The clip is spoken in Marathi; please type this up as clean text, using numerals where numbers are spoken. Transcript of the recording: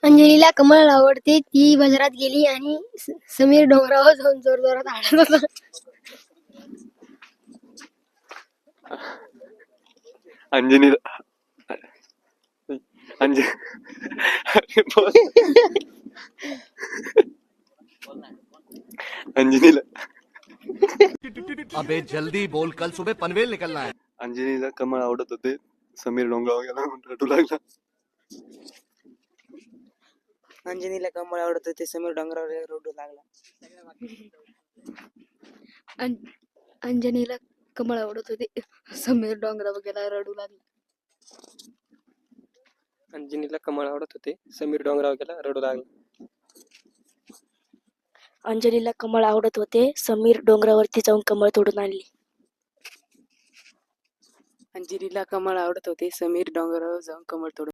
अंजलीला कमळ आवडते. ती बाजारात गेली आणि समीर डोंगरावर जाऊन जोरजोरात हाणत होता. अंजनीला अंज अरे बोल. अंजनीला अबे जल्दी बोल, कल सुबह पनवेल निकलना है. अंजनीला कमळ आवडत होते. समीर डोंगरावर गेला म्हणून रडू लागला. अंजनीला कमळ आवडत होते. समीर डोंगरावर रडू लागला. अंजनीला कमळ आवडत होते. समीर डोंगरावर गेला रडू लागला. अंजनीला कमळ आवडत होते. समीर डोंगरावर गेला रडू लागला. अंजलीला कमळ आवडत होते. समीर डोंगरावरती जाऊन कमळ तोडून आणली. अंजलीला कमळ आवडत होते. समीर डोंगरावर जाऊन कमळ तोडून